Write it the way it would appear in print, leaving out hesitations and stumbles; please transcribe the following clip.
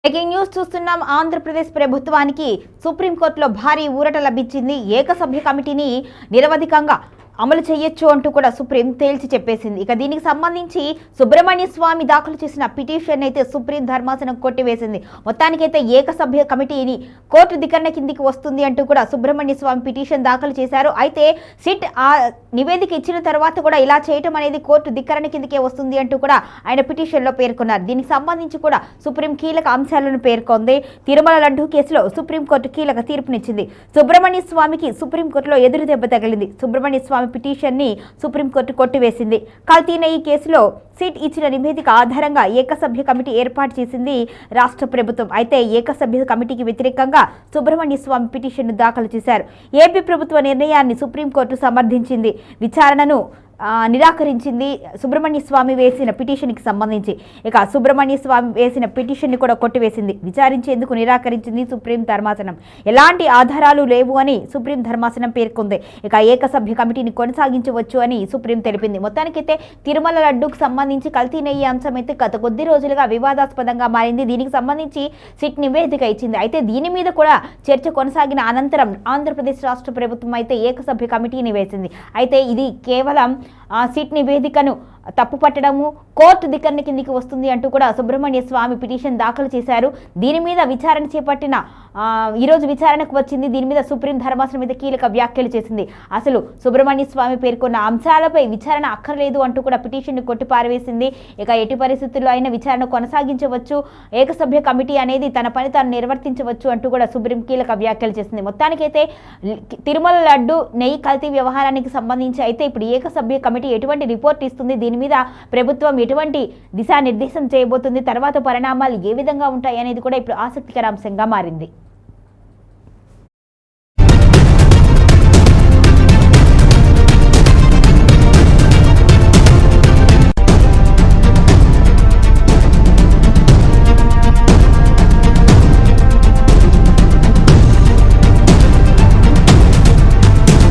Breaking news చూస్తున్నాం. ఆంధ్రప్రదేశ్ ప్రభుత్వానికి సుప్రీంకోర్టులో భారీ ఊరట లభించింది. ఏకసభ్య కమిటీని నిరవధికంగా అమలు చేయొచ్చు అంటూ కూడా సుప్రీం తేల్చి చెప్పేసింది. ఇక దీనికి సంబంధించి సుబ్రహ్మణ్య స్వామి దాఖలు చేసిన పిటిషన్ అయితే సుప్రీం ధర్మాసనం కొట్టివేసింది. మొత్తానికైతే ఏకసభ్య కమిటీని కోర్టు ధిక్కరణ కిందికి వస్తుంది అంటూ కూడా సుబ్రహ్మణ్య స్వామి పిటిషన్ దాఖలు చేశారు. అయితే సిట్ ఆ నివేదిక ఇచ్చిన తర్వాత కూడా ఇలా చేయటం అనేది కోర్టు ధిక్కరణ కిందికే వస్తుంది అంటూ కూడా ఆయన పిటిషన్లో పేర్కొన్నారు. దీనికి సంబంధించి కూడా సుప్రీం కీలక అంశాలను పేర్కొంది. తిరుమల లడ్డూ కేసులో సుప్రీంకోర్టు కీలక తీర్పునిచ్చింది. సుబ్రహ్మణ్య స్వామికి సుప్రీంకోర్టులో ఎదురు దెబ్బ తగిలింది. సుబ్రహ్మణ్య స్వామి పిటిషన్ని సుప్రీంకోర్టు కొట్టివేసింది. కల్తీ నెయ్యి కేసులో సిట్ ఇచ్చిన నివేదిక ఆధారంగా ఏకసభ్య కమిటీ ఏర్పాటు చేసింది రాష్ట్ర ప్రభుత్వం. అయితే ఏకసభ్య కమిటీకి వ్యతిరేకంగా సుబ్రహ్మణ్య స్వామి పిటిషన్ను దాఖలు చేశారు. ఏపీ ప్రభుత్వ నిర్ణయాన్ని సుప్రీంకోర్టు సమర్థించింది. విచారణను నిరాకరించింది. సుబ్రహ్మణ్య స్వామి వేసిన పిటిషన్కి సంబంధించి ఇక సుబ్రహ్మణ్య స్వామి వేసిన పిటిషన్ని కూడా కొట్టివేసింది. విచారించేందుకు నిరాకరించింది సుప్రీం ధర్మాసనం. ఎలాంటి ఆధారాలు లేవు అని సుప్రీం ధర్మాసనం పేర్కొంది. ఇక ఏకసభ్య కమిటీని కొనసాగించవచ్చు అని సుప్రీం తెలిపింది. మొత్తానికైతే తిరుమల లడ్డూకు సంబంధించి కల్తీ నెయ్యి అంశం అయితే గత కొద్ది రోజులుగా వివాదాస్పదంగా మారింది. దీనికి సంబంధించి సిట్ నివేదిక ఇచ్చింది. అయితే దీని మీద కూడా చర్చ కొనసాగిన అనంతరం ఆంధ్రప్రదేశ్ రాష్ట్ర ప్రభుత్వం అయితే ఏకసభ్య కమిటీని వేసింది. అయితే ఇది కేవలం సిట్ నివేదికను తప్పుపట్టడము కోర్టు ధిక్కరణ కిందికి వస్తుంది అంటూ కూడా సుబ్రహ్మణ్య స్వామి పిటిషన్ దాఖలు చేశారు. దీని మీద విచారణ చేపట్టిన ఈరోజు విచారణకు వచ్చింది. దీని మీద సుప్రీం ధర్మాసనం మీద కీలక వ్యాఖ్యలు చేసింది. అసలు సుబ్రహ్మణ్య స్వామి పేర్కొన్న అంశాలపై విచారణ అక్కర్లేదు అంటూ కూడా పిటిషన్ను కొట్టిపారవేసింది. ఇక ఎట్టి పరిస్థితుల్లో అయినా విచారణ కొనసాగించవచ్చు, ఏకసభ్య కమిటీ అనేది తన పని తాను నిర్వర్తించవచ్చు అంటూ కూడా సుప్రీం కీలక వ్యాఖ్యలు చేసింది. మొత్తానికైతే తిరుమల లడ్డు నెయ్యి కల్తీ వ్యవహారానికి సంబంధించి అయితే ఇప్పుడు ఏకసభ్య కమిటీ ఎటువంటి రిపోర్ట్ ఇస్తుంది, దీని మీద ప్రభుత్వం ఎటువంటి దిశానిర్దేశం చేయబోతుంది, తర్వాత పరిణామాలు ఏ విధంగా ఉంటాయి అనేది కూడా ఇప్పుడు ఆసక్తికర అంశంగా మారింది.